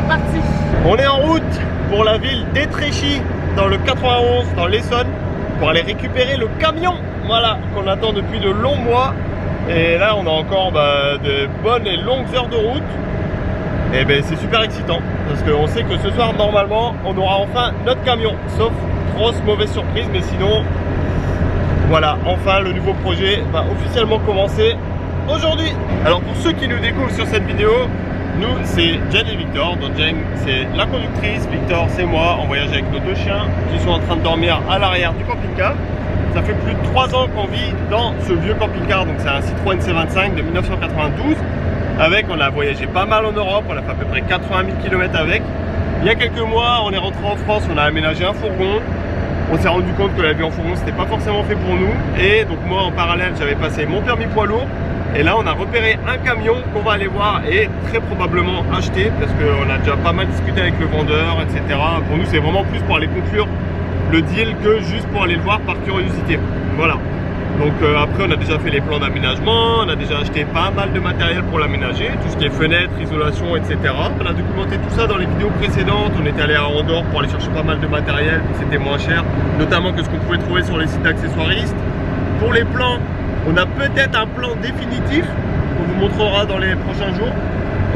parti. On est en route pour la ville d'Étréchy, dans le 91, dans l'Essonne, pour aller récupérer le camion, voilà, qu'on attend depuis de longs mois. Et là, on a encore de bonnes et longues heures de route. Et ben, c'est super excitant, parce qu'on sait que ce soir, normalement, on aura enfin notre camion. Sauf grosse mauvaise surprise, mais sinon, voilà, enfin, le nouveau projet va officiellement commencer aujourd'hui. Alors, pour ceux qui nous découvrent sur cette vidéo, nous, c'est Jen et Victor. Donc Jen, c'est la conductrice, Victor, c'est moi, en voyage avec nos deux chiens qui sont en train de dormir à l'arrière du camping-car. Ça fait plus de 3 ans qu'on vit dans ce vieux camping-car, donc c'est un Citroën C25 de 1992. Avec, on a voyagé pas mal en Europe, on a fait à peu près 80 000 km avec. Il y a quelques mois, on est rentré en France, on a aménagé un fourgon. On s'est rendu compte que la vie en fourgon, c'était pas forcément fait pour nous. Et donc moi, en parallèle, j'avais passé mon permis poids lourd. Et là, on a repéré un camion qu'on va aller voir et très probablement acheter, parce qu'on a déjà pas mal discuté avec le vendeur, etc. Pour nous, c'est vraiment plus pour aller conclure le deal que juste pour aller le voir par curiosité. Voilà. Donc après, on a déjà fait les plans d'aménagement, on a déjà acheté pas mal de matériel pour l'aménager, tout ce qui est fenêtres, isolation, etc. On a documenté tout ça dans les vidéos précédentes. On était allé à Andorre pour aller chercher pas mal de matériel, c'était moins cher, notamment que ce qu'on pouvait trouver sur les sites d'accessoiristes. Pour les plans, on a peut-être un plan définitif qu'on vous montrera dans les prochains jours.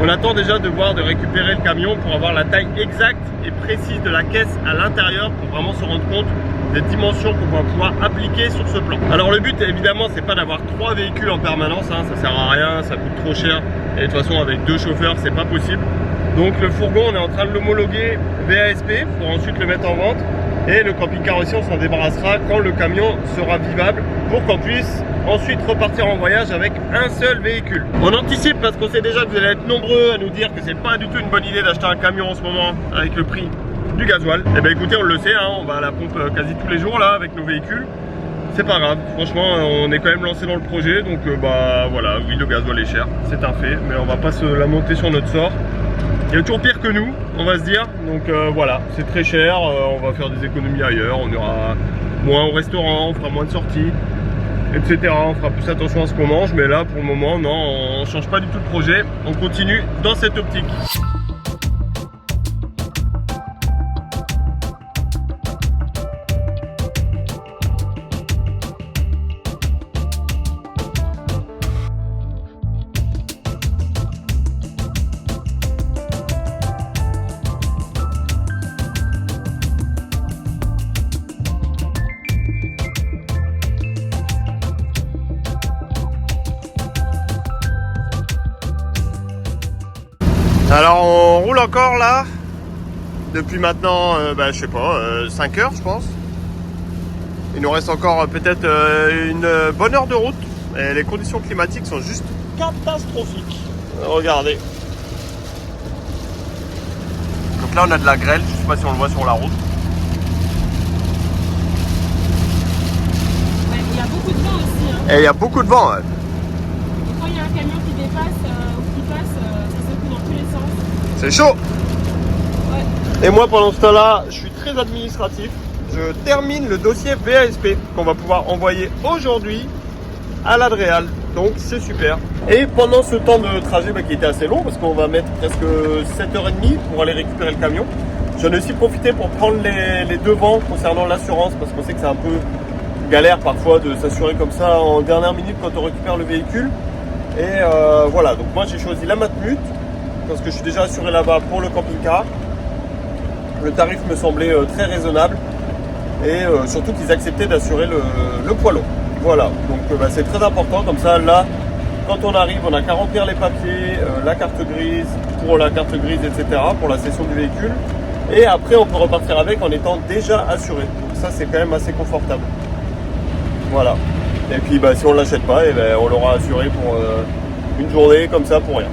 On attend déjà de récupérer le camion pour avoir la taille exacte et précise de la caisse à l'intérieur pour vraiment se rendre compte des dimensions qu'on va pouvoir appliquer sur ce plan. Alors le but évidemment c'est pas d'avoir 3 véhicules en permanence, hein, ça sert à rien, ça coûte trop cher et de toute façon avec 2 chauffeurs c'est pas possible. Donc le fourgon on est en train de l'homologuer VASP pour ensuite le mettre en vente et le camping-car aussi on s'en débarrassera quand le camion sera vivable pour qu'on puisse ensuite repartir en voyage avec un seul véhicule. On anticipe parce qu'on sait déjà que vous allez être nombreux à nous dire que c'est pas du tout une bonne idée d'acheter un camion en ce moment avec le prix du gasoil. Et ben écoutez, on le sait, hein, on va à la pompe quasi tous les jours là avec nos véhicules. C'est pas grave, franchement on est quand même lancé dans le projet, donc voilà, oui le gasoil est cher, c'est un fait, mais on va pas se lamenter sur notre sort. Il y a toujours pire que nous, on va se dire, donc voilà, c'est très cher, on va faire des économies ailleurs, on ira moins au restaurant, on fera moins de sorties, etc. On fera plus attention à ce qu'on mange, mais là pour le moment non, on change pas du tout de projet, on continue dans cette optique. Alors on roule encore là depuis maintenant je sais pas 5 heures je pense. Il nous reste encore peut-être une bonne heure de route et les conditions climatiques sont juste catastrophiques. Regardez. Donc là on a de la grêle, je sais pas si on le voit sur la route. Ouais, il y a beaucoup de vent aussi. Hein. Et il y a beaucoup de vent. Ouais. Et quand il y a un camion qui dépasse ou qui passe, ça secoue dans tous les sens. C'est chaud. Ouais. Et moi pendant ce temps-là, je suis très administratif. Je termine le dossier VASP qu'on va pouvoir envoyer aujourd'hui à l'Adréal. Donc c'est super. Et pendant ce temps de trajet qui était assez long, parce qu'on va mettre presque 7h30 pour aller récupérer le camion, j'en ai aussi profité pour prendre les devants concernant l'assurance, parce qu'on sait que c'est un peu galère parfois de s'assurer comme ça en dernière minute quand on récupère le véhicule. Et voilà, donc moi j'ai choisi la Matmut, parce que je suis déjà assuré là-bas pour le camping-car. Le tarif me semblait très raisonnable et surtout qu'ils acceptaient d'assurer le poids lourd. Voilà, donc c'est très important, comme ça là, quand on arrive, on n'a qu'à remplir les papiers, la carte grise, pour la carte grise, etc., pour la cession du véhicule. Et après, on peut repartir avec en étant déjà assuré. Donc ça, c'est quand même assez confortable. Voilà. Et puis si on ne l'achète pas, on l'aura assuré pour une journée comme ça pour rien.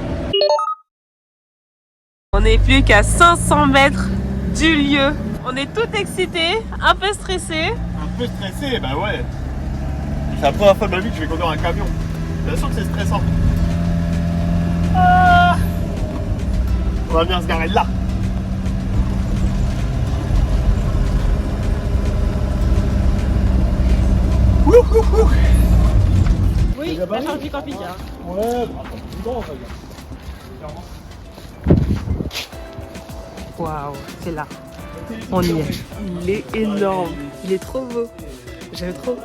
On n'est plus qu'à 500 mètres du lieu. On est tout excités, un peu stressés. Un peu stressé, bah ouais. C'est la première fois de ma vie que je vais conduire un camion. Bien sûr que c'est stressant. On va bien se garer là. Oui, la charge du camping-car. Ouais, c'est bon, ça vient. Waouh, c'est là. On y est. Il est énorme. Il est trop beau. J'aime trop.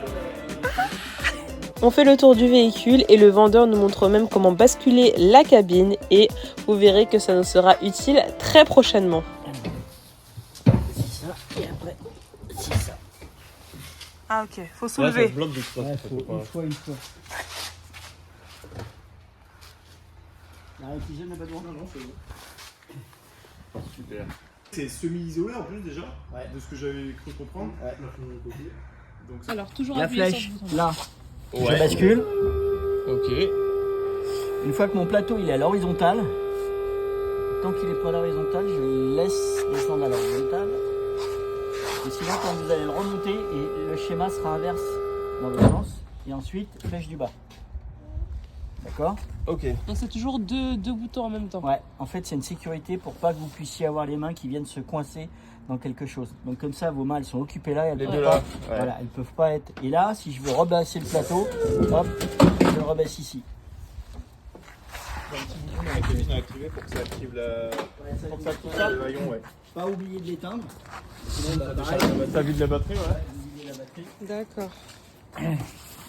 On fait le tour du véhicule et le vendeur nous montre même comment basculer la cabine et vous verrez que ça nous sera utile très prochainement. C'est ça, et après, c'est ça. Ah ok, faut Ouais, ça soulever. se bloque de toute façon. Ouais, faut une fois. La réquisition n'a pas de droit. Non, c'est bon. Super. C'est semi-isolé en plus déjà, Ouais. de ce que j'avais cru comprendre. Ouais. Donc, Alors toujours La appuyer flèche, sur le bouton. là, ouais. je bascule. Ok. Une fois que mon plateau il est à l'horizontale, tant qu'il est pas à l'horizontale, je le laisse descendre à l'horizontale. Et sinon, quand vous allez le remonter, et le schéma sera inverse dans l'autre sens. Et ensuite, flèche du bas. D'accord? Ok. Donc c'est toujours deux boutons en même temps. Ouais, en fait, c'est une sécurité pour pas que vous puissiez avoir les mains qui viennent se coincer dans quelque chose. Donc comme ça, vos mains elles sont occupées là, et elles Les peuvent deux pas, là. Ouais. voilà, elles peuvent pas être. Et là, si je veux rebaisser le plateau, hop, je le rebaisse ici. Un petit bouton dans la cabine à activer pour que ça active pour que ça active ça, le wagon, ouais. Pas oublier de l'éteindre. Sinon, bah, Ça pareil, ça vide la batterie, ouais. vous oubliez la batterie. D'accord.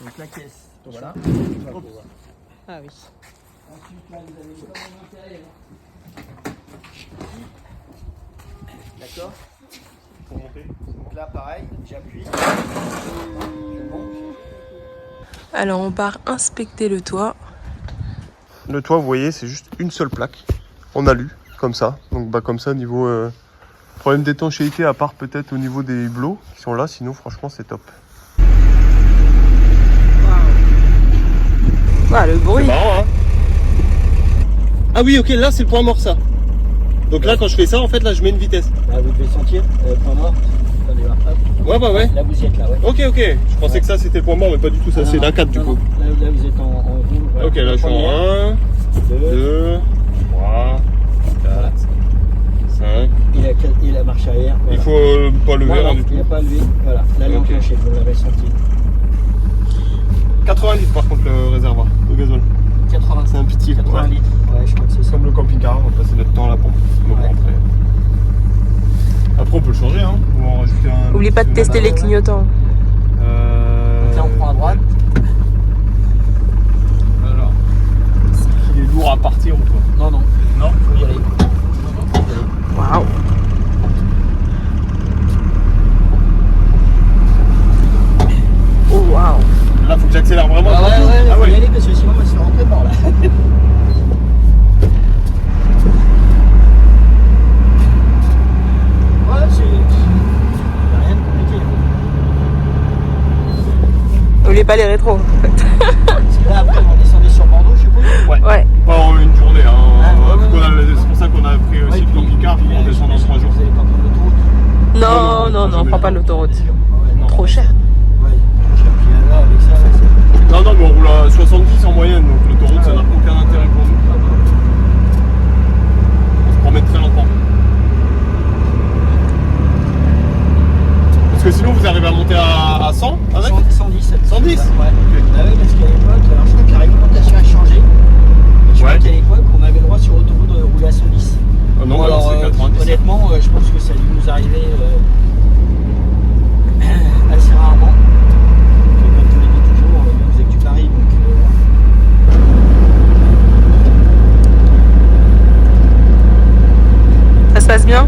Donc la caisse, voilà. Ah oui. Ensuite, là, vous avez le coffre à l'intérieur. D'accord? Pour monter. Donc là, pareil, j'appuie. Je monte. Alors on part inspecter le toit. Le toit, vous voyez, c'est juste une seule plaque en alu, comme ça. Donc bah comme ça, niveau problème d'étanchéité, à part peut-être au niveau des hublots qui sont là, sinon franchement c'est top. Waouh, le bruit. C'est marrant, hein. Ah oui, ok, là c'est le point mort ça. Donc là quand je fais ça, en fait là je mets une vitesse. Là, vous devez sentir, point mort. Attendez, voir, hop. Ouais, bah ouais. Là, vous y êtes là, ouais. Ok, ok. Je pensais que ça c'était le point mort, mais pas du tout, ça c'est la 4 du coup. Là, vous êtes en roue. Voilà. Ok, là je suis en 1, 2, 3, 4, 5. Et la marche arrière. Voilà. Il faut pas lever Voilà, rien du il n'y a tout. pas levé. Voilà, là, elle est Ok. enclenchée, vous l'avez senti. 80 litres par contre le réservoir de gazole. 80. C'est un petit. 80 Ouais. litres. Ouais, je crois que c'est ça. Comme le camping-car, on va passer notre temps à la pompe. Donc Ouais. après on peut le changer, hein. On va en rajouter un. N'oubliez pas de tester les clignotants. Donc là, on prend à droite. Alors. Est-ce qu'il est lourd à partir ou quoi? Non, non, Non. faut y aller. Waouh. Oh waouh. Là faut que j'accélère vraiment. Ah ouais, ouais, Ah faut ouais. y aller parce que sinon, on va se faire rentrer dedans là. Ouais, c'est. Y a rien de compliqué. N'oubliez pas les rétros. Parce que là, après, on va descendre sur Bordeaux, je suppose. Ouais. Ouais. Pas en une journée, hein. Ah, ouais, Vu qu'on a- ouais. c'est pour ça qu'on a pris aussi le camping-car pour descendre en 3 jours. Vous allez pas prendre l'autoroute. Non, non, non, on prend pas l'autoroute. Ouais, non. Trop cher. Ouais, j'ai appris là avec ça. Là, c'est... Non, non, mais on roule à 70 en moyenne, donc l'autoroute ça n'a aucun intérêt pour nous. On se promet très longtemps. Parce que sinon vous arrivez à monter à 100 avec 110. 110. Ouais. Ah oui, parce qu'à l'époque, alors je crois que la réglementation a changé. Je crois Ouais. qu'à l'époque, on avait le droit sur autoroute de rouler à 110. Non, Bon, alors c'est 90. honnêtement, je pense que ça a dû nous arriver assez rarement. Et comme je l'ai dit toujours, nous faisait que du Paris, donc Ça se passe bien?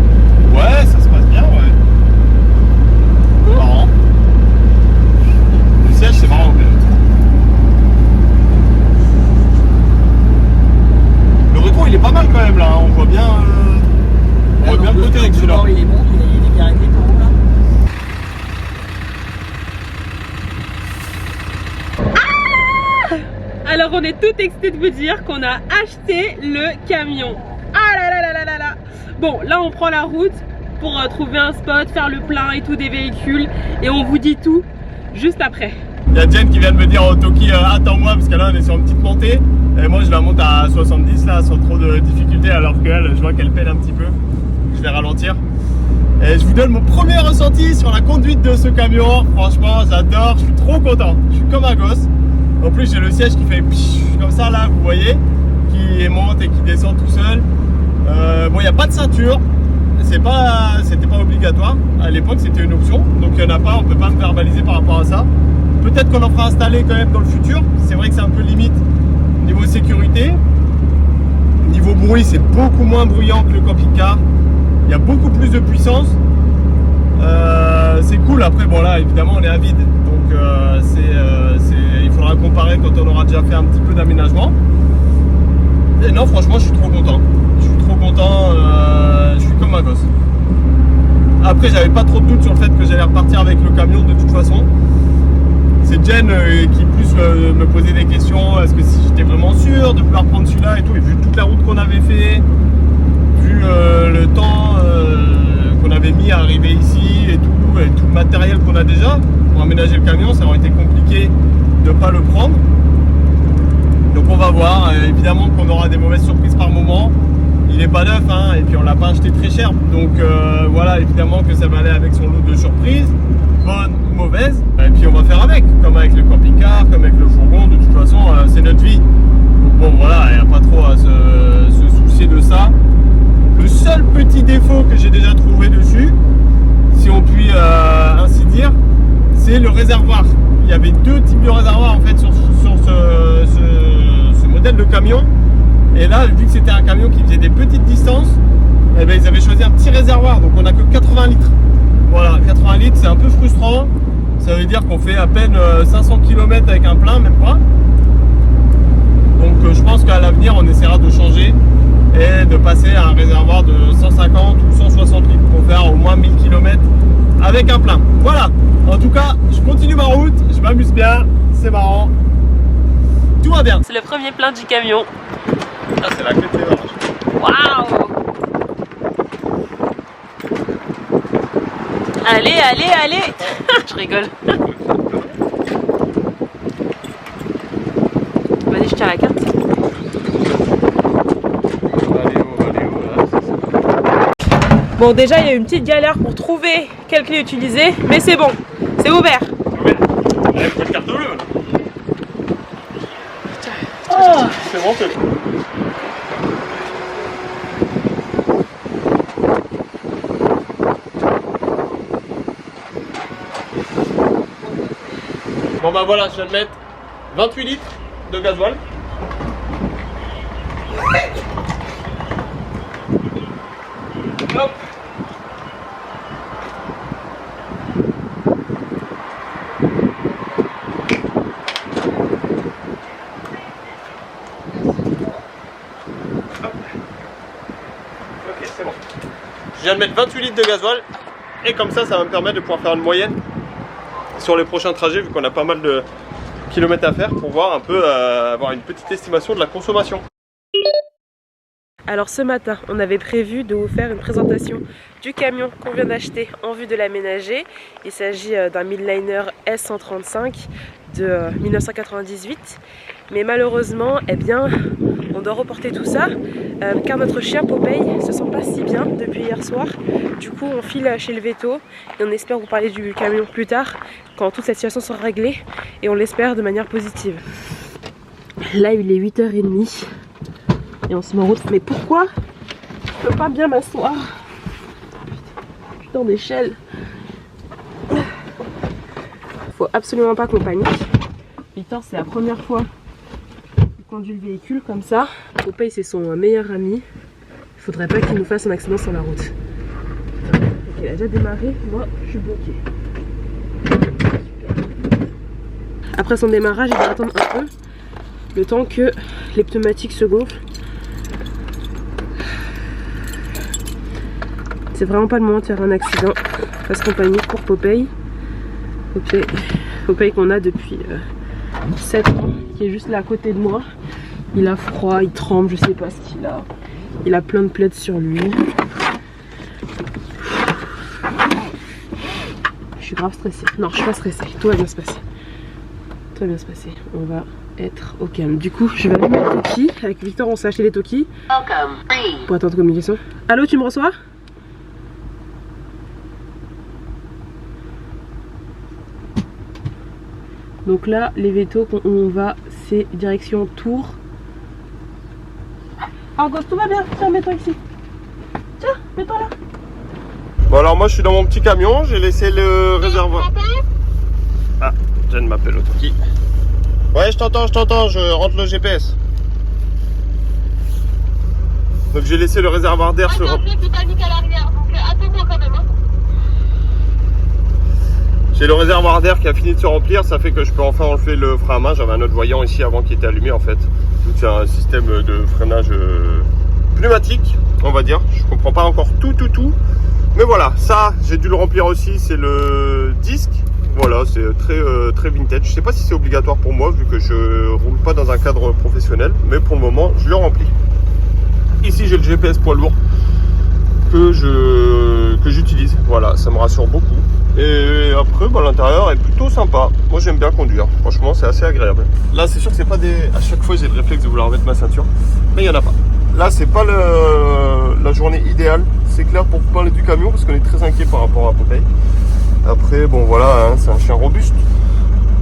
Ouais, ça se passe bien, ouais. C'est marrant. Le siège, c'est marrant. Le rétro, il est pas mal quand même là. Hein. On voit bien, on voit bien le côté avec celui-là. bord, il est bon, il est bien réglé pour vous là. Alors on est tout excités de vous dire qu'on a acheté le camion. Ah là là là là là là. Bon, là on prend la route pour trouver un spot, faire le plein et tout des véhicules. Et on vous dit tout juste après. Il y a Jen qui vient de me dire au Toki attends-moi parce que là on est sur une petite montée et moi je la monte à 70 là sans trop de difficultés alors qu'elle je vois qu'elle peine un petit peu. Je vais ralentir. Et je vous donne mon premier ressenti sur la conduite de ce camion. Franchement j'adore, je suis trop content. Je suis comme un gosse. En plus j'ai le siège qui fait comme ça là vous voyez, qui monte et qui descend tout seul. Bon il n'y a pas de ceinture. c'était pas obligatoire. À l'époque, c'était une option. Donc il n'y en a pas, on peut pas me verbaliser par rapport à ça. Peut-être qu'on en fera installer quand même dans le futur. C'est vrai que c'est un peu limite niveau sécurité. Niveau bruit, c'est beaucoup moins bruyant que le camping-car. Il y a beaucoup plus de puissance. C'est cool. Après, bon là, évidemment, on est à vide. Donc il faudra comparer quand on aura déjà fait un petit peu d'aménagement. Et non, franchement, je suis trop content. Je suis trop content. Je suis comme un gosse. Après, j'avais pas trop de doute sur le fait que j'allais repartir avec le camion de toute façon. C'est Jen qui plus me posait des questions. Est-ce que si j'étais vraiment sûr de vouloir prendre celui-là et tout. Et vu toute la route qu'on avait fait, vu le temps qu'on avait mis à arriver ici et tout le matériel qu'on a déjà pour aménager le camion, ça aurait été compliqué de ne pas le prendre. Donc on va voir. Évidemment qu'on aura des mauvaises surprises par moment. Il n'est pas neuf, hein, et puis on l'a pas acheté très cher. Donc voilà, évidemment que ça va aller avec son lot de surprises, bonnes ou mauvaises. Et puis on va faire avec, comme avec le camping-car, comme avec le fourgon. De toute façon, c'est notre vie. Donc bon, voilà, il n'y a pas trop à se soucier de ça. Le seul petit défaut que j'ai déjà trouvé dessus, si on peut ainsi dire, c'est le réservoir. Il y avait deux types de réservoirs en fait sur ce modèle de camion. Et là, vu que c'était un camion qui faisait des petites distances, eh ben, ils avaient choisi un petit réservoir, donc on n'a que 80 litres. Voilà, 80 litres, c'est un peu frustrant. Ça veut dire qu'on fait à peine 500 km avec un plein, même pas. Donc je pense qu'à l'avenir, on essaiera de changer et de passer à un réservoir de 150 ou 160 litres pour faire au moins 1000 km avec un plein. Voilà, en tout cas, je continue ma route, je m'amuse bien, c'est marrant. Tout va bien. C'est le premier plein du camion. Ah, c'est la clé de démarrage. Waouh! Allez, allez, allez! Je rigole. Vas-y, je tiens la carte. Bon, déjà, il y a eu une petite galère pour trouver quelle clé utiliser, mais c'est bon, c'est ouvert. Allez, faut une carte bleue là. Oh, c'est bon, c'est bon. Bon bah voilà, je viens de mettre 28 litres de gasoil. Hop. Ok, c'est bon. Je viens de mettre 28 litres de gasoil et comme ça va me permettre de pouvoir faire une moyenne sur les prochains trajets vu qu'on a pas mal de kilomètres à faire pour voir un peu, avoir une petite estimation de la consommation. Alors ce matin, on avait prévu de vous faire une présentation du camion qu'on vient d'acheter en vue de l'aménager. Il s'agit d'un Midliner S135 de 1998. Mais malheureusement, eh bien, on doit reporter tout ça car notre chien Popeye se sent pas si bien depuis hier soir. Du coup, on file chez le veto et on espère vous parler du camion plus tard quand toute cette situation sera réglée et on l'espère de manière positive. Là, il est 8h30. Et on se met en route. Mais pourquoi je peux pas bien m'asseoir? Putain d'échelle. Faut absolument pas qu'on panique. Victor, c'est la première fois qu'il conduit le véhicule comme ça. Popeye, c'est son meilleur ami. Il faudrait pas qu'il nous fasse un accident sur la route. Donc, il a déjà démarré. Moi, je suis bloquée. Après son démarrage, il va attendre un peu. Le temps que les pneumatiques se gonflent. C'est vraiment pas le moment de faire un accident parce qu'on panique pour Popeye. Popeye qu'on a depuis 7 ans, qui est juste là à côté de moi. Il a froid, il tremble, je sais pas ce qu'il a. Il a plein de plaies sur lui. Je suis grave stressée. Non, je suis pas stressée. Tout va bien se passer. Tout va bien se passer. On va être au calme. Du coup, je vais allumer le Toki. Avec Victor, on s'est acheté les Toki pour attendre communication. Allô, tu me reçois? Donc là, les vétos, on va, c'est direction Tours. Argos, tout va bien. Tiens, mets-toi ici. Tiens, mets-toi là. Bon alors moi je suis dans mon petit camion, j'ai laissé le réservoir. Ah, Jen m'appelle au Toki. Ouais, je t'entends, je rentre le GPS. Donc j'ai laissé le réservoir d'air se remplir. J'ai le réservoir d'air qui a fini de se remplir, ça fait que je peux enfin enlever le frein à main. J'avais un autre voyant ici avant qui était allumé en fait. Donc c'est un système de freinage pneumatique, on va dire. Je comprends pas encore tout. Mais voilà, ça j'ai dû le remplir aussi, c'est le disque. Voilà, c'est très vintage. Je sais pas si c'est obligatoire pour moi vu que je roule pas dans un cadre professionnel, mais pour le moment je le remplis. Ici j'ai le GPS poids lourd que j'utilise. Voilà, ça me rassure beaucoup. Et après, bah, l'intérieur est plutôt sympa. Moi, j'aime bien conduire. Franchement, c'est assez agréable. Là, c'est sûr que c'est pas des... À chaque fois, j'ai le réflexe de vouloir remettre ma ceinture. Mais il n'y en a pas. Là, c'est pas la journée idéale. C'est clair pour parler du camion parce qu'on est très inquiet par rapport à Popeye. Après, bon, voilà, hein, c'est un chien robuste.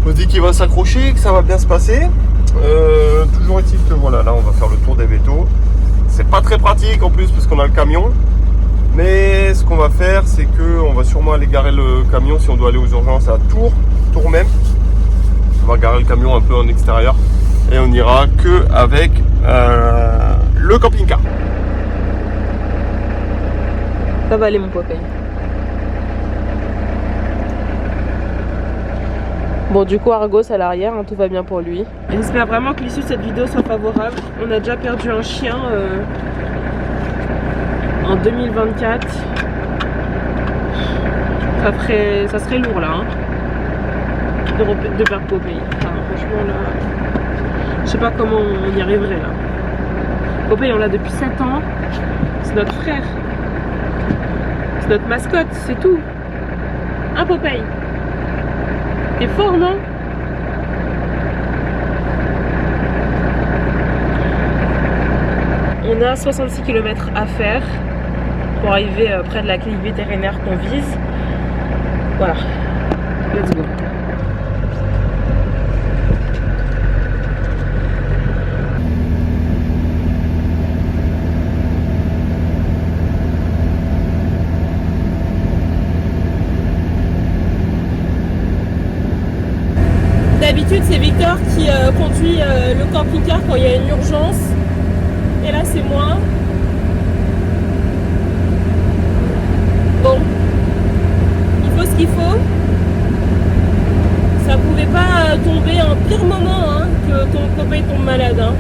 On se dit qu'il va s'accrocher, que ça va bien se passer. Toujours est-il que, voilà, là, on va faire le tour des vétos. C'est pas très pratique en plus parce qu'on a le camion. Mais ce qu'on va faire, c'est qu'on va sûrement aller garer le camion si on doit aller aux urgences à Tours même. On va garer le camion un peu en extérieur et on ira que avec le camping-car. Ça va aller mon Popeye. Bon, du coup Argos à l'arrière, hein, tout va bien pour lui. J'espère vraiment que l'issue de cette vidéo soit favorable. On a déjà perdu un chien en 2024, ça serait lourd là, hein, de perdre Popeye. Enfin, franchement là, je sais pas comment on y arriverait là. Popeye on l'a depuis 7 ans, c'est notre frère, c'est notre mascotte, c'est tout. Hein Popeye? T'es fort non? On a 66 km à faire pour arriver près de la clinique vétérinaire qu'on vise. Voilà, let's go. D'habitude c'est Victor qui conduit le camping-car quand il y a une urgence. Et là c'est moi. Bon, il faut ce qu'il faut. Ça pouvait pas tomber un pire moment hein, que ton copain tombe malade. Hein.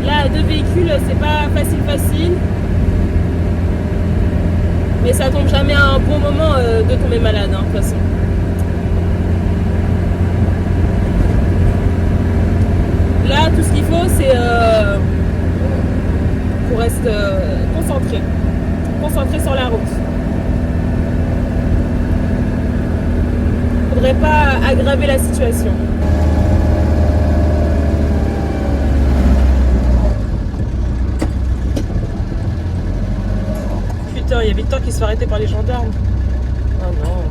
Là, 2 véhicules, c'est pas facile. Mais ça tombe jamais à un bon moment de tomber malade, hein, de toute façon. Là, tout ce qu'il faut, c'est qu'on reste concentré sur la route. Faudrait pas aggraver la situation. Putain, il y a Victor qui se fait arrêter par les gendarmes. Oh non.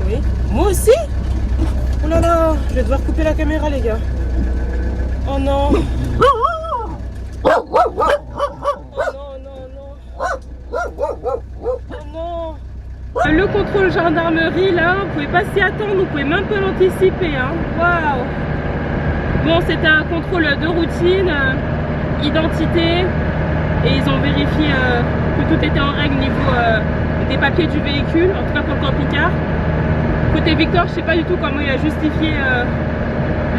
Oui. Moi aussi? Oh là là, je vais devoir couper la caméra les gars. Oh non. Oh non. Le contrôle gendarmerie là, vous pouvez pas s'y attendre, vous pouvez même pas l'anticiper hein. Waouh. Bon, c'était un contrôle de routine, identité, et ils ont vérifié que tout était en règle niveau des papiers du véhicule, en tout cas pour le camping-car. Côté Victor, je sais pas du tout comment il a justifié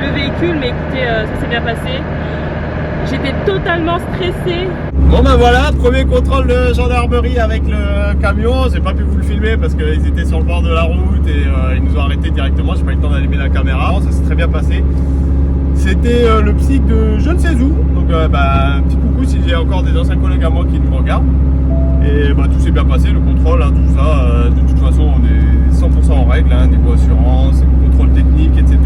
le véhicule, mais écoutez, ça s'est bien passé. J'étais totalement stressée. Bon ben voilà, premier contrôle de gendarmerie avec le camion. J'ai pas pu vous le filmer parce qu'ils étaient sur le bord de la route et ils nous ont arrêtés directement. J'ai pas eu le temps d'allumer la caméra. Ça s'est très bien passé. C'était le psych de je ne sais où. Donc un petit coucou si j'ai encore des anciens collègues à moi qui nous regardent. Et tout s'est bien passé, le contrôle, hein, tout ça. De toute façon, on est 100% en règle, hein, niveau assurance, contrôle technique, etc.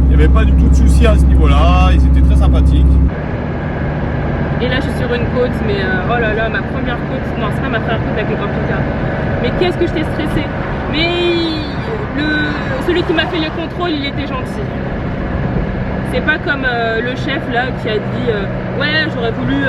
Il n'y avait pas du tout de soucis à ce niveau-là. Ils étaient très sympathiques. Et là je suis sur une côte, mais oh là là, ma première côte, non c'est pas ma première côte avec le camping-car. Mais qu'est-ce que j'étais stressée. Mais celui qui m'a fait le contrôle, il était gentil. C'est pas comme le chef là qui a dit ouais, j'aurais voulu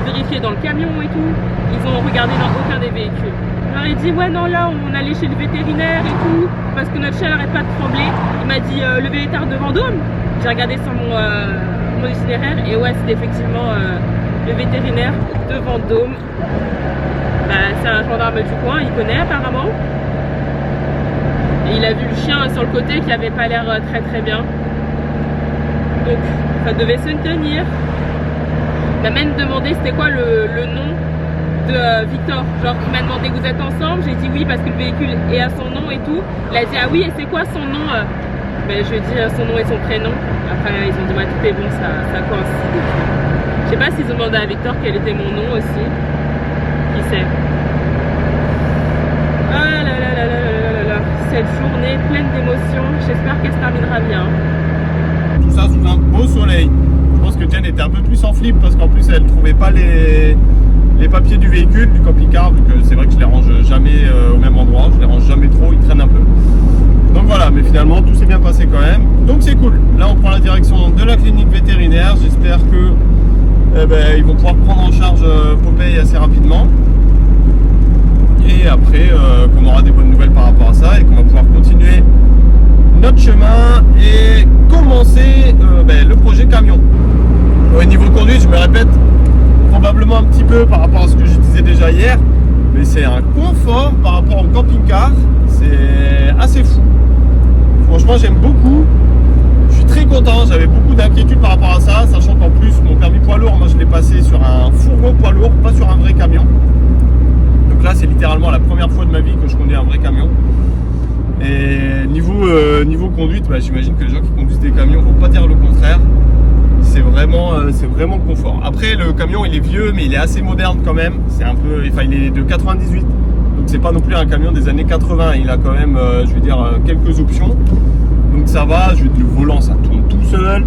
vérifier dans le camion et tout. Ils ont regardé dans aucun des véhicules. Je leur ai dit ouais, non, là on allait chez le vétérinaire et tout parce que notre chien n'arrête pas de trembler. Il m'a dit le vétérinaire de Vendôme. J'ai regardé sur mon itinéraire et ouais, c'est effectivement le vétérinaire de Vendôme. Bah, c'est un gendarme du coin, il connaît apparemment. Et il a vu le chien sur le côté qui avait pas l'air très très bien. Donc ça devait se tenir. Il m'a même demandé c'était quoi le nom de Victor. Genre il m'a demandé vous êtes ensemble, j'ai dit oui parce que le véhicule est à son nom et tout. Il a dit ah oui et c'est quoi son nom ben, je lui ai dit son nom et son prénom. Après ils ont dit ouais tout est bon, ça coïncide. Je sais pas s'ils ont demandé à Victor quel était mon nom aussi. Qui sait. Ah là là là là là là là. Cette journée pleine d'émotions, j'espère qu'elle se terminera bien. Tout ça sous un beau soleil. Je pense que Jen était un peu plus en flip parce qu'en plus elle trouvait pas les papiers du véhicule, du camping-car, vu que c'est vrai que je les range jamais au même endroit, je les range jamais trop, ils traînent un peu. Donc voilà, mais finalement tout s'est bien passé quand même. Donc c'est cool. Là on prend la direction de la clinique vétérinaire. J'espère que ils vont pouvoir prendre en charge Popeye assez rapidement. Et après qu'on aura des bonnes nouvelles par rapport à ça et qu'on va pouvoir continuer notre chemin et commencer le projet camion. Au niveau conduite, je me répète probablement un petit peu par rapport à ce que je disais déjà hier, mais c'est un confort par rapport au camping-car, c'est assez fou. Franchement, j'aime beaucoup. Je suis très content, j'avais beaucoup d'inquiétudes par rapport à ça, sachant qu'en plus mon permis poids lourd, moi je l'ai passé sur un fourgon poids lourd, pas sur un vrai camion. Donc là c'est littéralement la première fois de ma vie que je conduis un vrai camion. Et niveau conduite, j'imagine que les gens qui conduisent des camions vont pas dire le contraire. C'est vraiment confort. Après le camion il est vieux mais il est assez moderne quand même. C'est un peu, enfin il est de 98. Donc c'est pas non plus un camion des années 80. Il a quand même, quelques options. Donc ça va, le volant ça tourne tout seul.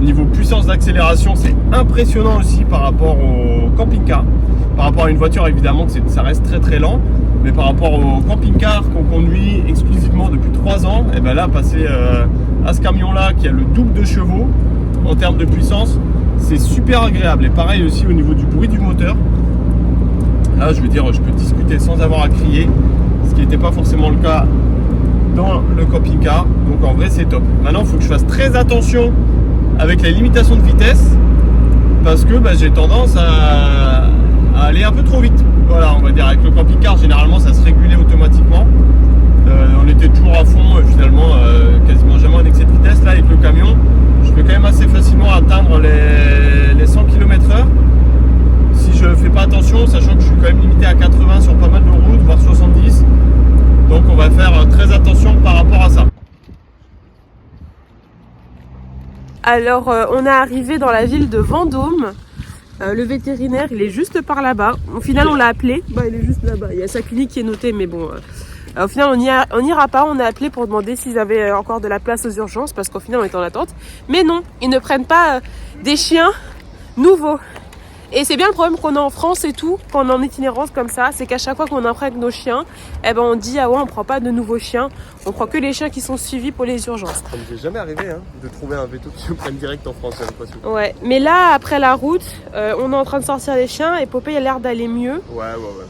Niveau puissance d'accélération, c'est impressionnant aussi par rapport au camping-car. Par rapport à une voiture, évidemment, ça reste très très lent. Mais par rapport au camping-car qu'on conduit exclusivement depuis 3 ans, et ben là, passer à ce camion-là qui a le double de chevaux en termes de puissance, c'est super agréable. Et pareil aussi au niveau du bruit du moteur. Là, je peux discuter sans avoir à crier, ce qui n'était pas forcément le cas dans le camping-car. Donc en vrai, c'est top. Maintenant, il faut que je fasse très attention avec les limitations de vitesse parce que j'ai tendance à aller un peu trop vite. Voilà, on va dire avec le camping-car, généralement, ça se régulait automatiquement. On était toujours à fond, finalement, quasiment jamais en excès de vitesse. Là, avec le camion, je peux quand même assez facilement atteindre les 100 km/h. Si je fais pas attention, sachant que je suis quand même limité à 80 sur pas mal de routes, voire 70. Donc on va faire très attention par rapport à ça. Alors on est arrivé dans la ville de Vendôme. Le vétérinaire il est juste par là-bas. Au final on l'a appelé. Il est juste là-bas. Il y a sa clinique qui est notée mais bon. Au final on n'ira pas. On a appelé pour demander s'ils avaient encore de la place aux urgences parce qu'au final on est en attente. Mais non, ils ne prennent pas des chiens nouveaux. Et c'est bien le problème qu'on a en France et tout, quand on est en itinérance comme ça, c'est qu'à chaque fois qu'on imprègne nos chiens, on dit ah ouais on prend pas de nouveaux chiens, on prend que les chiens qui sont suivis pour les urgences. Ça ne m'est jamais arrivé de trouver un veto qui me prenne direct en France, j'ai l'impression. Ouais, mais là après la route, on est en train de sortir les chiens et Popeye a l'air d'aller mieux. Ouais.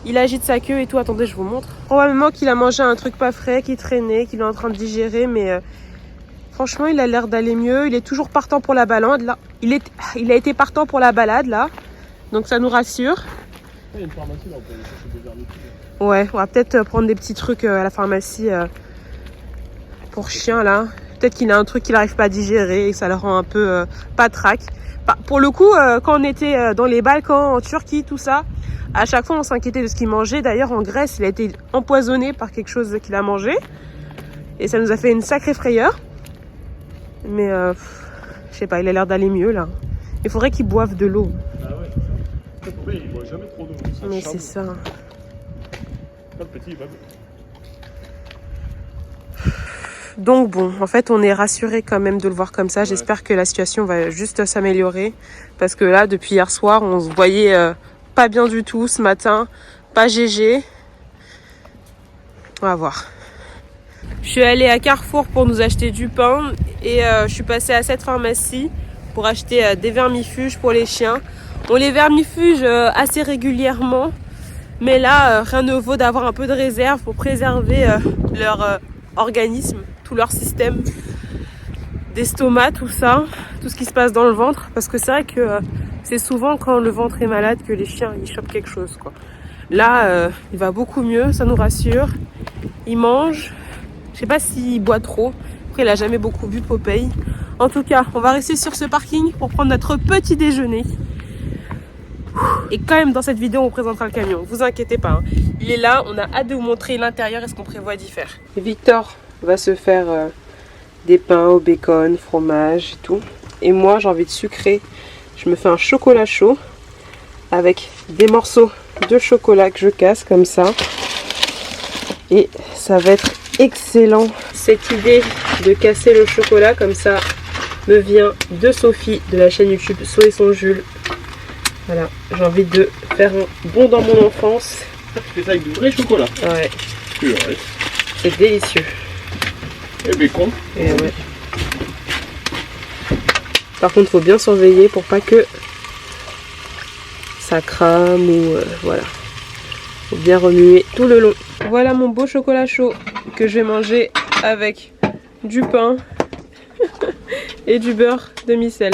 Il agite sa queue et tout, attendez je vous montre. Probablement qu'il a mangé un truc pas frais, qu'il traînait, qu'il est en train de digérer, mais franchement il a l'air d'aller mieux, il est toujours partant pour la balade là. Il a été partant pour la balade là. Donc ça nous rassure. Il y a une pharmacie là, on peut aller chercher des verres liquides. Ouais, on va peut-être prendre des petits trucs à la pharmacie pour chien là. Peut-être qu'il a un truc qu'il n'arrive pas à digérer et que ça le rend un peu patraque. Pour le coup, quand on était dans les Balkans, en Turquie, tout ça, à chaque fois on s'inquiétait de ce qu'il mangeait. D'ailleurs en Grèce, il a été empoisonné par quelque chose qu'il a mangé. Et ça nous a fait une sacrée frayeur. Mais je sais pas, il a l'air d'aller mieux là. Il faudrait qu'il boive de l'eau. Il boit jamais trop d'eau. Mais c'est ça. Pas le petit, il va bien. Donc bon, en fait, on est rassuré quand même de le voir comme ça. Ouais. J'espère que la situation va juste s'améliorer. Parce que là, depuis hier soir, on se voyait pas bien du tout ce matin. Pas GG. On va voir. Je suis allée à Carrefour pour nous acheter du pain. et je suis passée à cette pharmacie pour acheter des vermifuges pour les chiens. On les vermifuge assez régulièrement, mais là rien ne vaut d'avoir un peu de réserve pour préserver leur organisme, tout leur système d'estomac, tout ça, tout ce qui se passe dans le ventre, parce que c'est vrai que c'est souvent quand le ventre est malade que les chiens ils chopent quelque chose, quoi. Là il va beaucoup mieux, ça nous rassure. Il mange, je sais pas s'il boit trop, après il a jamais beaucoup bu Popeye. En tout cas on va rester sur ce parking pour prendre notre petit déjeuner. Et quand même dans cette vidéo on présentera le camion, vous inquiétez pas, hein. Il est là, on a hâte de vous montrer l'intérieur et ce qu'on prévoit d'y faire. Victor va se faire des pains au bacon, fromage et tout. Et moi j'ai envie de sucrer, je me fais un chocolat chaud avec des morceaux de chocolat que je casse comme ça. Et ça va être excellent. Cette idée de casser le chocolat comme ça me vient de Sophie de la chaîne YouTube So et son Jules. Voilà, j'ai envie de faire un bond dans mon enfance. Tu fais ça avec du vrai chocolat. Ouais. Purée. C'est délicieux. Et bacon. Et ouais. Par contre, faut bien surveiller pour pas que ça crame ou voilà. Faut bien remuer tout le long. Voilà mon beau chocolat chaud que je vais manger avec du pain et du beurre demi-sel.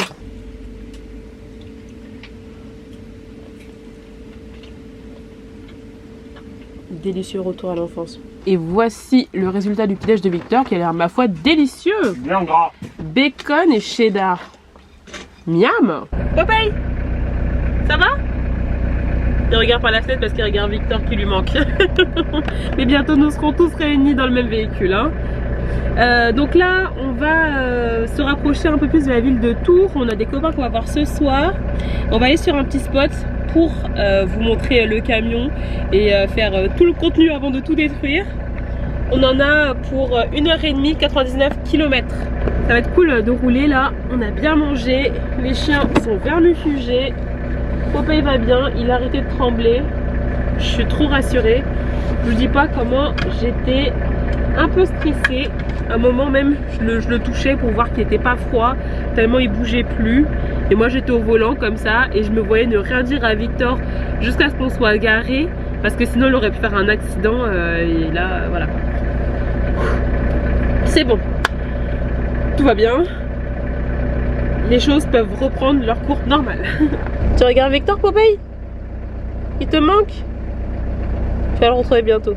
Délicieux retour à l'enfance. Et voici le résultat du petit-déj de Victor qui a l'air ma foi délicieux. Bien gras. Bacon et cheddar. Miam. Popeye, ça va? Il regarde par la fenêtre parce qu'il regarde Victor qui lui manque. Mais bientôt nous serons tous réunis dans le même véhicule, hein. Donc là on va se rapprocher un peu plus de la ville de Tours. On a des copains qu'on va voir ce soir. On va aller sur un petit spot pour vous montrer le camion et faire tout le contenu avant de tout détruire. On en a pour 1h30, 99 km. Ça va être cool de rouler là. On a bien mangé, les chiens sont vermifugés. Popeye va bien, il a arrêté de trembler. Je suis trop rassurée. Je vous dis pas comment j'étais un peu stressée. À un moment même, je le touchais pour voir qu'il n'était pas froid, tellement il bougeait plus. Et moi j'étais au volant comme ça et je me voyais ne rien dire à Victor jusqu'à ce qu'on soit garé, parce que sinon il aurait pu faire un accident et là voilà. C'est bon, tout va bien. Les choses peuvent reprendre leur cours normal. Tu regardes Victor, Popeye? Il te manque? Tu vas le retrouver bientôt.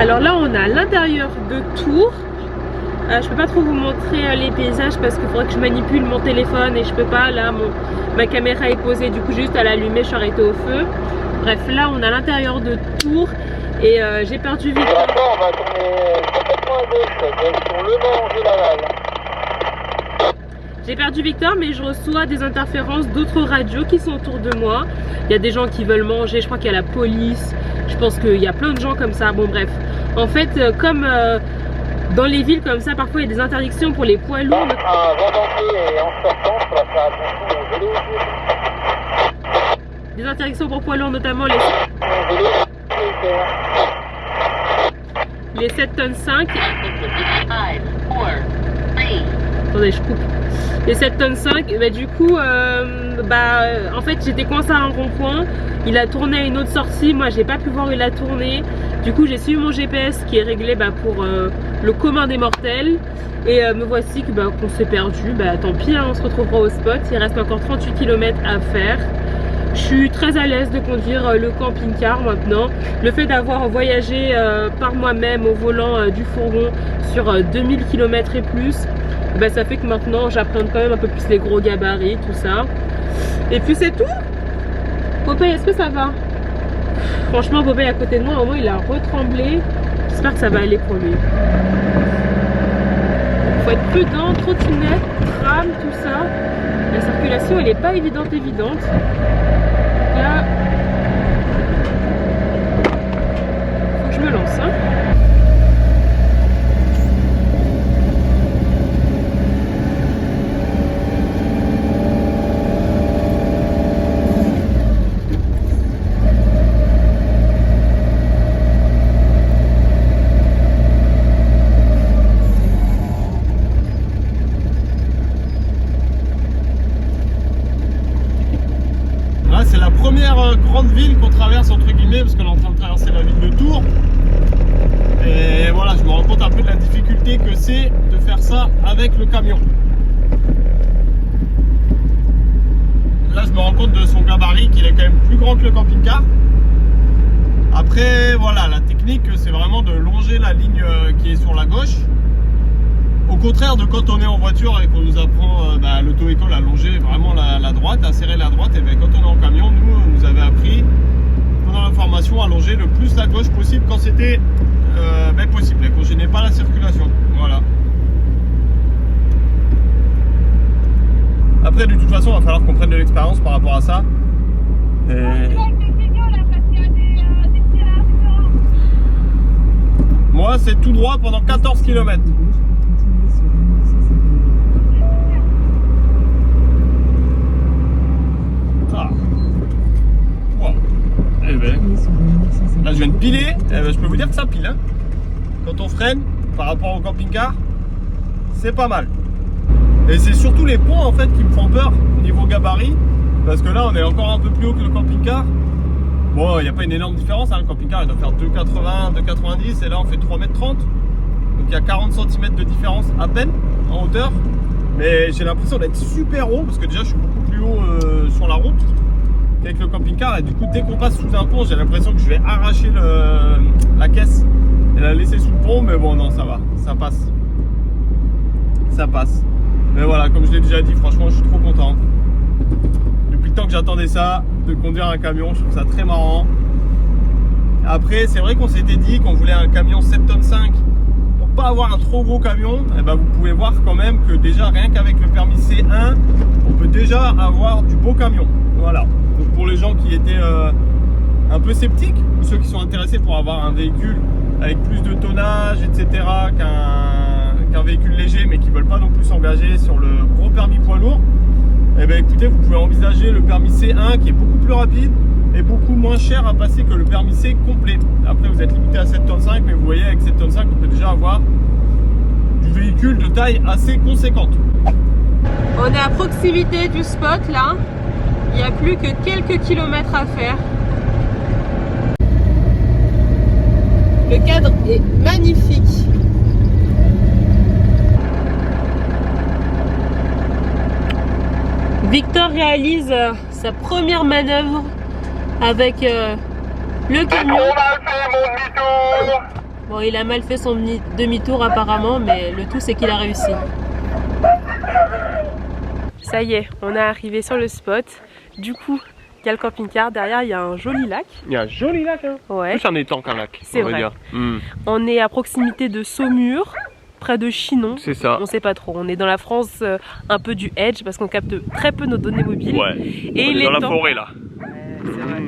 Alors là on est à l'intérieur de Tours. Je peux pas trop vous montrer les paysages parce qu'il faudrait que je manipule mon téléphone et je peux pas. Là ma caméra est posée, du coup juste à l'allumer, je suis arrêtée au feu. Bref, là on est à l'intérieur de Tours et j'ai perdu Victor. On va tourner complètement à gauche, direction Le Mans, de Laval. J'ai perdu Victor, mais je reçois des interférences d'autres radios qui sont autour de moi. Il y a des gens qui veulent manger, je crois qu'il y a la police, je pense qu'il y a plein de gens comme ça. Bon bref, en fait comme dans les villes comme ça, parfois il y a des interdictions pour les poids lourds. Un vent d'entrée et en sortant, il faudra faire attention aux vélos. Des interdictions pour poids lourds, notamment les 7 tonnes 5. Attendez, je coupe. Les 7 tonnes 5, bah, du coup, en fait j'étais coincée à un rond-point. Il a tourné à une autre sortie, moi j'ai pas pu voir où il a tourné. Du coup j'ai suivi mon GPS qui est réglé pour le commun des mortels. Et me voici qu'on s'est perdu. Tant pis, hein, on se retrouvera au spot. Il reste encore 38 km à faire. Je suis très à l'aise de conduire le camping-car maintenant. Le fait d'avoir voyagé par moi-même au volant du fourgon sur 2000 km et plus, ça fait que maintenant j'apprends quand même un peu plus les gros gabarits, tout ça. Et puis c'est tout. Popeye, est-ce que ça va? Franchement, Popeye à côté de moi, au moins il a retremblé. J'espère que ça va aller pour lui. Faut être prudent, trottinette, tram, tout ça. La circulation elle est pas évidente. Là, faut que je me lance, hein. première grande ville qu'on traverse entre guillemets, parce qu'on est en train de traverser la ville de Tours. Et voilà, je me rends compte un peu de la difficulté que c'est de faire ça avec le camion. Là, je me rends compte de son gabarit, qu'il est quand même plus grand que le camping-car. Après, voilà, la technique, c'est vraiment de longer la ligne qui est sur la gauche. Au contraire de quand on est en voiture et qu'on nous apprend l'auto-école à longer vraiment la droite, à serrer la droite, et bien quand on est en camion, nous, on nous avait appris pendant la formation à longer le plus la gauche possible quand c'était possible et qu'on gênait pas la circulation. Voilà. Après, de toute façon, il va falloir qu'on prenne de l'expérience par rapport à ça. Moi, c'est tout droit pendant 14 km. Ah. Wow. Eh ben, là, je viens de piler. Eh ben, je peux vous dire que ça pile. Hein. Quand on freine par rapport au camping-car, c'est pas mal. Et c'est surtout les ponts en fait qui me font peur niveau gabarit. Parce que là, on est encore un peu plus haut que le camping-car. Bon, il n'y a pas une énorme différence. Hein. Le camping-car, il doit faire 2,80, 2,90. Et là, on fait 3,30 m. Donc, il y a 40 cm de différence à peine en hauteur. Mais j'ai l'impression d'être super haut. Parce que déjà, je suis beaucoup plus haut sur la route qu'avec le camping-car. Et du coup, dès qu'on passe sous un pont, j'ai l'impression que je vais arracher la caisse et la laisser sous le pont. Mais bon, non, ça va. Ça passe. Ça passe. Mais voilà, comme je l'ai déjà dit, franchement, je suis trop content. Depuis le temps que j'attendais ça, de conduire un camion, je trouve ça très marrant. Après, c'est vrai qu'on s'était dit qu'on voulait un camion 7,5 tonnes pour pas avoir un trop gros camion. Et ben, vous pouvez voir quand même que déjà, rien qu'avec le permis C1, on peut déjà avoir du beau camion. Voilà. Donc pour les gens qui étaient un peu sceptiques, ou ceux qui sont intéressés pour avoir un véhicule avec plus de tonnage, etc., qu'un véhicule léger, mais qui ne veulent pas non plus s'engager sur le gros permis poids lourd, eh bien écoutez, vous pouvez envisager le permis C1 qui est beaucoup plus rapide et beaucoup moins cher à passer que le permis C complet. Après, vous êtes limité à 7,5 tonnes, mais vous voyez, avec 7,5 tonnes, on peut déjà avoir du véhicule de taille assez conséquente. On est à proximité du spot là. Il n'y a plus que quelques kilomètres à faire. Le cadre est magnifique. Victor réalise sa première manœuvre avec le camion. Bon, il a mal fait son demi-tour apparemment, mais le tout c'est qu'il a réussi. Ça y est, on est arrivé sur le spot. Du coup, il y a le camping-car. Derrière, il y a un joli lac. Il y a un joli lac, hein. Ouais. Plus un étang qu'un lac. C'est vrai. On est à proximité de Saumur, près de Chinon. C'est ça. On sait pas trop. On est dans la France un peu du edge parce qu'on capte très peu nos données mobiles. Ouais. Et on est dans la forêt là. Ouais, c'est vrai.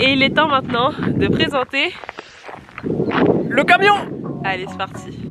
Et il est temps maintenant de présenter le camion. Allez, c'est parti.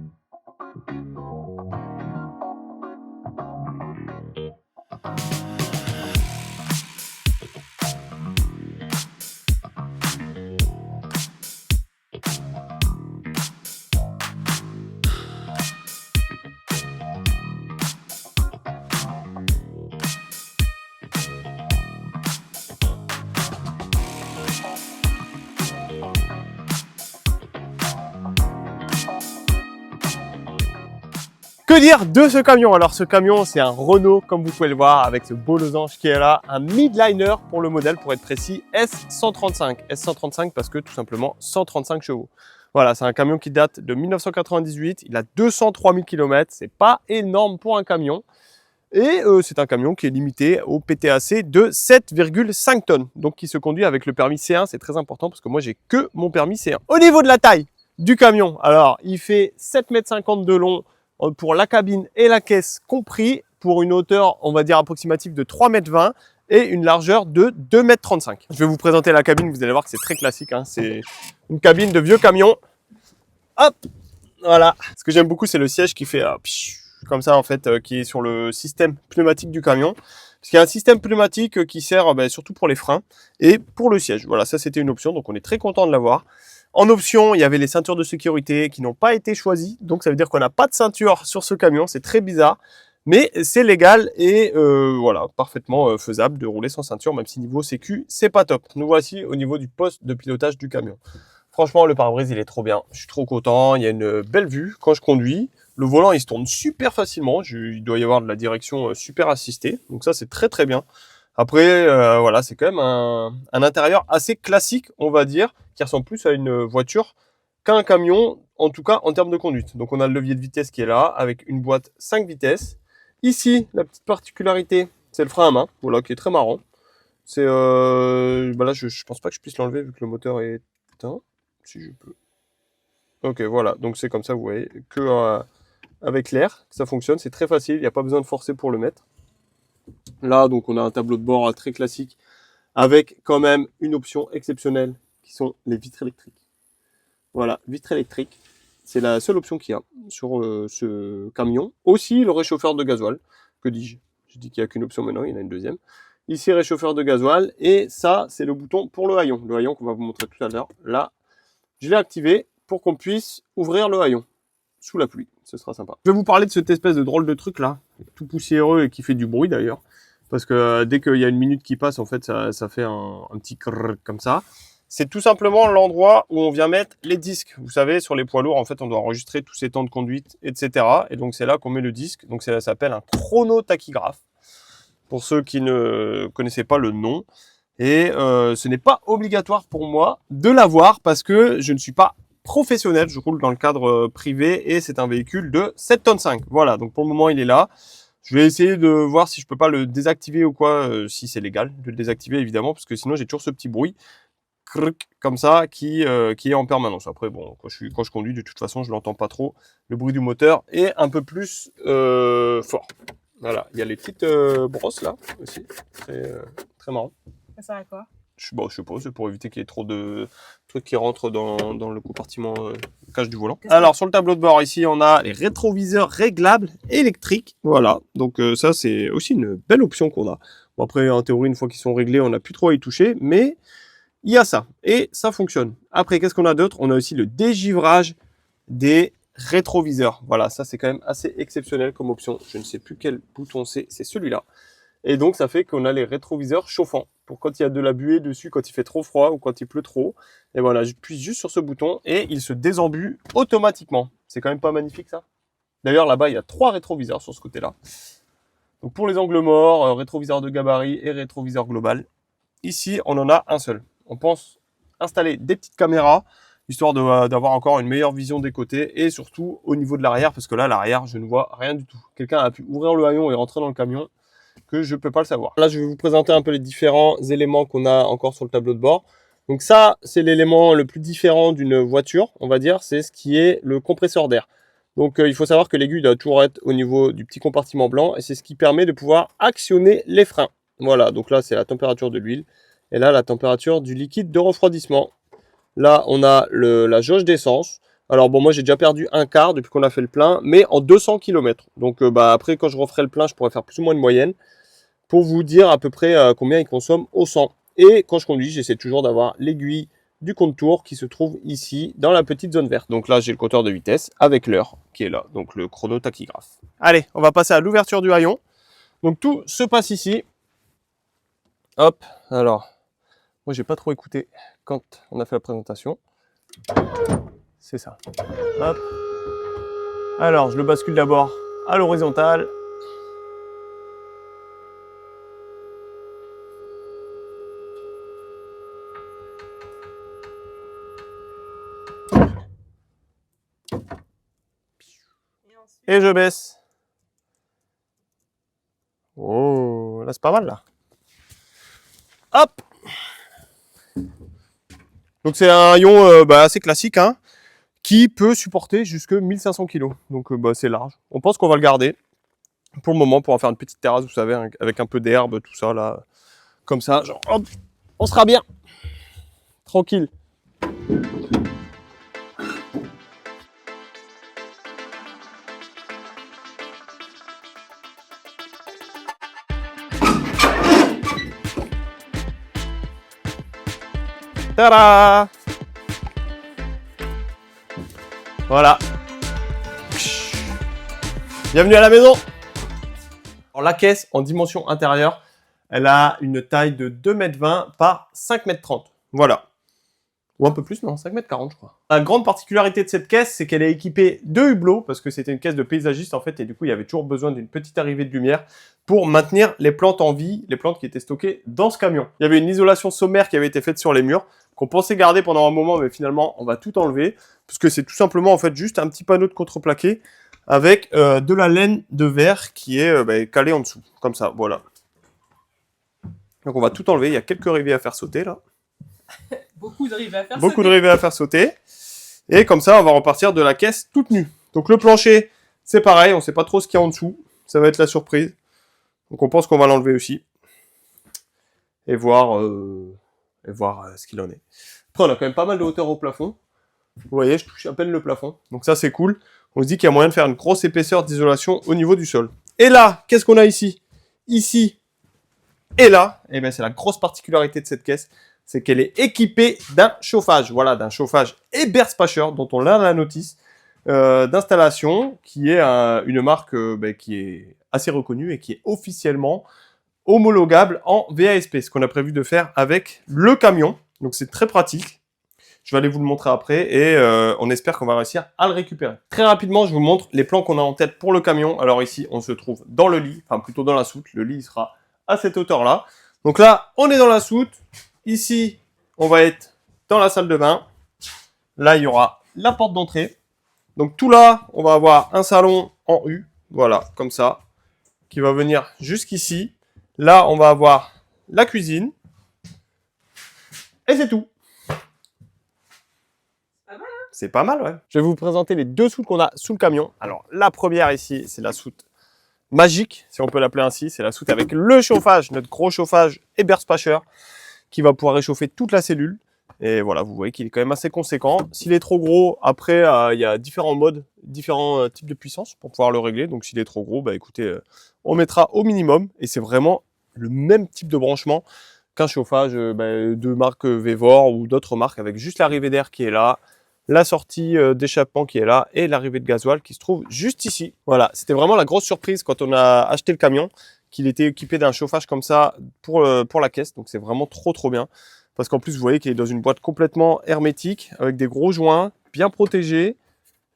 Que dire de ce camion? Alors ce camion, c'est un Renault, comme vous pouvez le voir, avec ce beau losange qui est là, un midliner pour le modèle, pour être précis, S135. S135 parce que tout simplement 135 chevaux. Voilà, c'est un camion qui date de 1998, il a 203 000 km, c'est pas énorme pour un camion. Et c'est un camion qui est limité au PTAC de 7,5 tonnes, donc qui se conduit avec le permis C1, c'est très important parce que moi j'ai que mon permis C1. Au niveau de la taille du camion, alors il fait 7,50 m de long, pour la cabine et la caisse compris, pour une hauteur, on va dire, approximative de 3,20 m et une largeur de 2,35 m. Je vais vous présenter la cabine, vous allez voir que c'est très classique, hein. C'est une cabine de vieux camion. Hop, voilà. Ce que j'aime beaucoup, c'est le siège qui fait comme ça, en fait, qui est sur le système pneumatique du camion. Parce qu'il y a un système pneumatique qui sert surtout pour les freins et pour le siège. Voilà, ça c'était une option, donc on est très content de l'avoir. En option, il y avait les ceintures de sécurité qui n'ont pas été choisies. Donc, ça veut dire qu'on n'a pas de ceinture sur ce camion. C'est très bizarre. Mais c'est légal et voilà, parfaitement faisable de rouler sans ceinture, même si niveau sécu, c'est pas top. Nous voici au niveau du poste de pilotage du camion. Franchement, le pare-brise, il est trop bien. Je suis trop content. Il y a une belle vue quand je conduis. Le volant, il se tourne super facilement. Il doit y avoir de la direction super assistée. Donc ça, c'est très très bien. Après, voilà, c'est quand même un intérieur assez classique, on va dire, qui ressemble plus à une voiture qu'à un camion, en tout cas en termes de conduite. Donc on a le levier de vitesse qui est là, avec une boîte 5 vitesses. Ici, la petite particularité, c'est le frein à main, voilà, qui est très marrant. C'est, bah là, je pense pas que je puisse l'enlever vu que le moteur est éteint. Si je peux. Ok, voilà, donc c'est comme ça, vous voyez, que avec l'air, ça fonctionne, c'est très facile, il n'y a pas besoin de forcer pour le mettre. Là, donc on a un tableau de bord très classique, avec quand même une option exceptionnelle, qui sont les vitres électriques. Voilà, vitres électriques. C'est la seule option qu'il y a sur ce camion. Aussi, le réchauffeur de gasoil. Que dis-je? Je dis qu'il n'y a qu'une option maintenant, il y en a une deuxième. Ici, réchauffeur de gasoil. Et ça, c'est le bouton pour le haillon. Le haillon qu'on va vous montrer tout à l'heure. Là, je l'ai activé pour qu'on puisse ouvrir le haillon. Sous la pluie, ce sera sympa. Je vais vous parler de cette espèce de drôle de truc là. Tout poussiéreux et qui fait du bruit d'ailleurs. Parce que dès qu'il y a une minute qui passe, en fait, ça fait un petit crrr comme ça. C'est tout simplement l'endroit où on vient mettre les disques. Vous savez, sur les poids lourds, en fait, on doit enregistrer tous ces temps de conduite, etc. Et donc, c'est là qu'on met le disque. Donc, ça s'appelle un chronotachygraphe. Pour ceux qui ne connaissaient pas le nom. Et ce n'est pas obligatoire pour moi de l'avoir parce que je ne suis pas professionnel. Je roule dans le cadre privé et c'est un véhicule de 7,5 tonnes. Voilà, donc pour le moment, il est là. Je vais essayer de voir si je peux pas le désactiver ou quoi, si c'est légal de le désactiver, évidemment, parce que sinon, j'ai toujours ce petit bruit. Comme ça qui est en permanence. Après bon, quand je conduis, de toute façon je l'entends pas trop. Le bruit du moteur est un peu plus fort. Voilà, il y a les petites brosses là aussi, très marrant. Ça sert à quoi? Je sais pas, c'est pour éviter qu'il y ait trop de trucs qui rentrent dans le compartiment cache du volant. Alors sur le tableau de bord ici, on a les rétroviseurs réglables électriques. Voilà, donc ça c'est aussi une belle option qu'on a. Bon après en théorie une fois qu'ils sont réglés, on n'a plus trop à y toucher, mais il y a ça, et ça fonctionne. Après, qu'est-ce qu'on a d'autre? On a aussi le dégivrage des rétroviseurs. Voilà, ça c'est quand même assez exceptionnel comme option. Je ne sais plus quel bouton c'est celui-là. Et donc, ça fait qu'on a les rétroviseurs chauffants. Pour quand il y a de la buée dessus, quand il fait trop froid ou quand il pleut trop. Et voilà, je plie juste sur ce bouton et il se désembue automatiquement. C'est quand même pas magnifique ça? D'ailleurs, là-bas, il y a 3 rétroviseurs sur ce côté-là. Donc pour les angles morts, rétroviseur de gabarit et rétroviseur global. Ici, on en a un seul. On pense installer des petites caméras, histoire d'avoir encore une meilleure vision des côtés et surtout au niveau de l'arrière, parce que là, l'arrière, je ne vois rien du tout. Quelqu'un a pu ouvrir le haillon et rentrer dans le camion, que je ne peux pas le savoir. Là, je vais vous présenter un peu les différents éléments qu'on a encore sur le tableau de bord. Donc ça, c'est l'élément le plus différent d'une voiture, on va dire, c'est ce qui est le compresseur d'air. Donc il faut savoir que l'aiguille doit toujours être au niveau du petit compartiment blanc et c'est ce qui permet de pouvoir actionner les freins. Voilà, donc là, c'est la température de l'huile. Et là, la température du liquide de refroidissement. Là, on a la jauge d'essence. Alors bon, moi, j'ai déjà perdu un quart depuis qu'on a fait le plein, mais en 200 km. Donc après, quand je referai le plein, je pourrais faire plus ou moins une moyenne pour vous dire à peu près combien il consomme au 100. Et quand je conduis, j'essaie toujours d'avoir l'aiguille du compte-tours qui se trouve ici, dans la petite zone verte. Donc là, j'ai le compteur de vitesse avec l'heure qui est là, donc le chronotachygraphe. Allez, on va passer à l'ouverture du haillon. Donc tout se passe ici. Hop, alors... Moi, j'ai pas trop écouté quand on a fait la présentation. C'est ça. Hop. Alors, je le bascule d'abord à l'horizontale. Et je baisse. Oh, là, c'est pas mal, là. Hop. Donc c'est un haillon assez classique hein, qui peut supporter jusque 1500 kg. Donc c'est large. On pense qu'on va le garder pour le moment pour en faire une petite terrasse, vous savez, avec un peu d'herbe, tout ça là. Comme ça, genre hop, on sera bien. Tranquille. Tada! Voilà. Bienvenue à la maison. Alors la caisse en dimension intérieure, elle a une taille de 2,20 m par 5,30 m. Voilà. Ou un peu plus, non, 5,40 m je crois. La grande particularité de cette caisse, c'est qu'elle est équipée de hublots, parce que c'était une caisse de paysagiste en fait, et du coup il y avait toujours besoin d'une petite arrivée de lumière pour maintenir les plantes en vie, les plantes qui étaient stockées dans ce camion. Il y avait une isolation sommaire qui avait été faite sur les murs, qu'on pensait garder pendant un moment, mais finalement on va tout enlever, parce que c'est tout simplement en fait juste un petit panneau de contreplaqué avec de la laine de verre qui est calée en dessous, comme ça, voilà. Donc on va tout enlever, il y a quelques rivets à faire sauter là. Beaucoup de rivets à faire Beaucoup de rivets à faire sauter. Et comme ça, on va repartir de la caisse toute nue. Donc le plancher, c'est pareil, on ne sait pas trop ce qu'il y a en dessous. Ça va être la surprise. Donc on pense qu'on va l'enlever aussi. Et voir ce qu'il en est. Après, on a quand même pas mal de hauteur au plafond. Vous voyez, je touche à peine le plafond. Donc ça, c'est cool. On se dit qu'il y a moyen de faire une grosse épaisseur d'isolation au niveau du sol. Et là, qu'est-ce qu'on a ici? Ici et là, eh ben, c'est la grosse particularité de cette caisse. C'est qu'elle est équipée d'un chauffage. Voilà, d'un chauffage Eberspacher, dont on a la notice d'installation, qui est une marque qui est assez reconnue et qui est officiellement homologable en VASP, ce qu'on a prévu de faire avec le camion. Donc c'est très pratique. Je vais aller vous le montrer après et on espère qu'on va réussir à le récupérer. Très rapidement, je vous montre les plans qu'on a en tête pour le camion. Alors ici, on se trouve dans le lit, enfin plutôt dans la soute. Le lit il sera à cette hauteur-là. Donc là, on est dans la soute. Ici, on va être dans la salle de bain. Là, il y aura la porte d'entrée. Donc tout là, on va avoir un salon en U. Voilà, comme ça. Qui va venir jusqu'ici. Là, on va avoir la cuisine. Et c'est tout. C'est pas mal, ouais. Je vais vous présenter les deux soutes qu'on a sous le camion. Alors, la première ici, c'est la soute magique, si on peut l'appeler ainsi. C'est la soute avec le chauffage, notre gros chauffage Eberspacher, qui va pouvoir réchauffer toute la cellule. Et voilà, vous voyez qu'il est quand même assez conséquent. S'il est trop gros, après, il y a différents modes, différents types de puissance pour pouvoir le régler. Donc, s'il est trop gros, bah écoutez, on mettra au minimum. Et c'est vraiment le même type de branchement qu'un chauffage de marque Vevor ou d'autres marques, avec juste l'arrivée d'air qui est là, la sortie d'échappement qui est là et l'arrivée de gasoil qui se trouve juste ici. Voilà, c'était vraiment la grosse surprise quand on a acheté le camion, qu'il était équipé d'un chauffage comme ça pour la caisse. Donc c'est vraiment trop bien. Parce qu'en plus, vous voyez qu'il est dans une boîte complètement hermétique, avec des gros joints, bien protégés.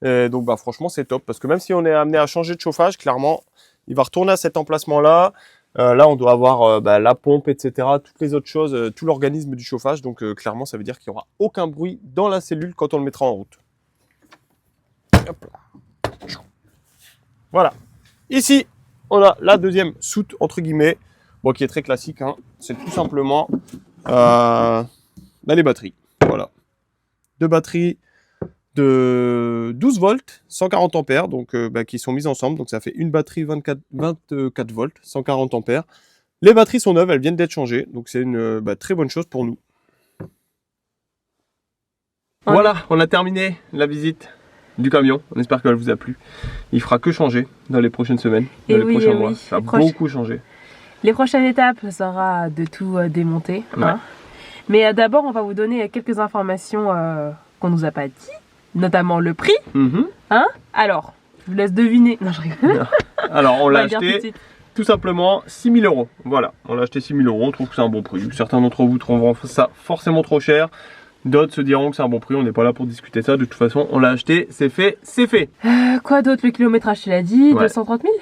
Donc franchement, c'est top. Parce que même si on est amené à changer de chauffage, clairement, il va retourner à cet emplacement-là. Là, on doit avoir la pompe, etc. Toutes les autres choses, tout l'organisme du chauffage. Donc clairement, ça veut dire qu'il n'y aura aucun bruit dans la cellule quand on le mettra en route. Hop là. Voilà. Ici, on a la deuxième soute, entre guillemets, bon, qui est très classique. Hein. C'est tout simplement les batteries. Voilà. Deux batteries de 12 volts, 140 ampères, donc qui sont mises ensemble. Donc ça fait une batterie 24 volts, 140 ampères. Les batteries sont neuves, elles viennent d'être changées. Donc c'est une très bonne chose pour nous. Voilà, on a terminé la visite du camion. On espère qu'elle vous a plu. Il fera que changer dans les prochaines semaines, dans les prochains mois. Ça va beaucoup changer. Les prochaines étapes, ça sera de tout démonter. Ouais. Hein. Mais d'abord, on va vous donner quelques informations qu'on nous a pas dit, notamment le prix. Hein? Alors, je vous laisse deviner. Non, je rigole. Non. Alors, on l'a acheté tout simplement 6 000 €. Voilà, on l'a acheté 6 000 €. On trouve que c'est un bon prix. Certains d'entre vous trouveront ça forcément trop cher. D'autres se diront que c'est un bon prix, on n'est pas là pour discuter ça. De toute façon, on l'a acheté, c'est fait, c'est fait. Quoi d'autre? Le kilométrage, tu l'as dit, ouais. 230 000?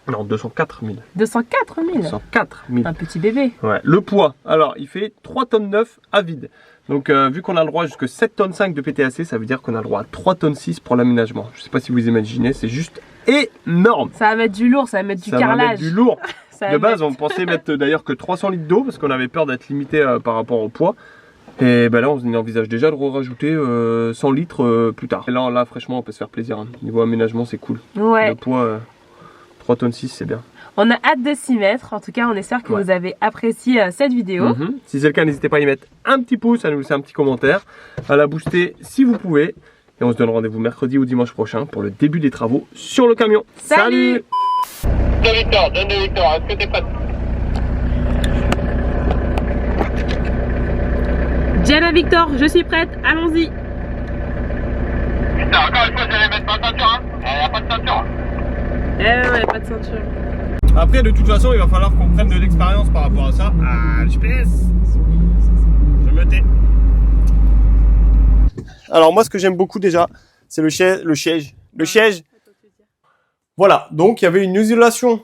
Non, 204 000. 204 000? 204 000. Un petit bébé. Ouais. Le poids, alors, il fait 3,9 tonnes à vide. Donc, vu qu'on a le droit jusqu'à 7,5 tonnes de PTAC, ça veut dire qu'on a le droit à 3,6 tonnes pour l'aménagement. Je ne sais pas si vous imaginez, c'est juste énorme. Ça va mettre du lourd, ça va mettre du carrelage. Ça va mettre du lourd. De base, on pensait mettre d'ailleurs que 300 litres d'eau, parce qu'on avait peur d'être limité par rapport au poids. Et ben là, on envisage déjà de rajouter 100 litres plus tard. Et là, fraîchement, on peut se faire plaisir. Hein. Niveau aménagement, c'est cool. Ouais. Le poids, 3,6 tonnes, c'est bien. On a hâte de s'y mettre. En tout cas, on espère que vous avez apprécié cette vidéo. Si c'est le cas, n'hésitez pas à y mettre un petit pouce, à nous laisser un petit commentaire, à la booster si vous pouvez. Et on se donne rendez-vous mercredi ou dimanche prochain pour le début des travaux sur le camion. Salut. Victor, donne de Victor, est-ce que t'es prête? Diana Victor, je suis prête, allons-y. Putain, encore une fois, j'allais mettre ma ceinture, hein. Elle a pas de ceinture. Ouais, pas de ceinture. Après, de toute façon, il va falloir qu'on prenne de l'expérience par rapport à ça. Ah, le GPS. Je me tais. Alors moi, ce que j'aime beaucoup déjà, c'est le siège. Voilà, donc il y avait une usulation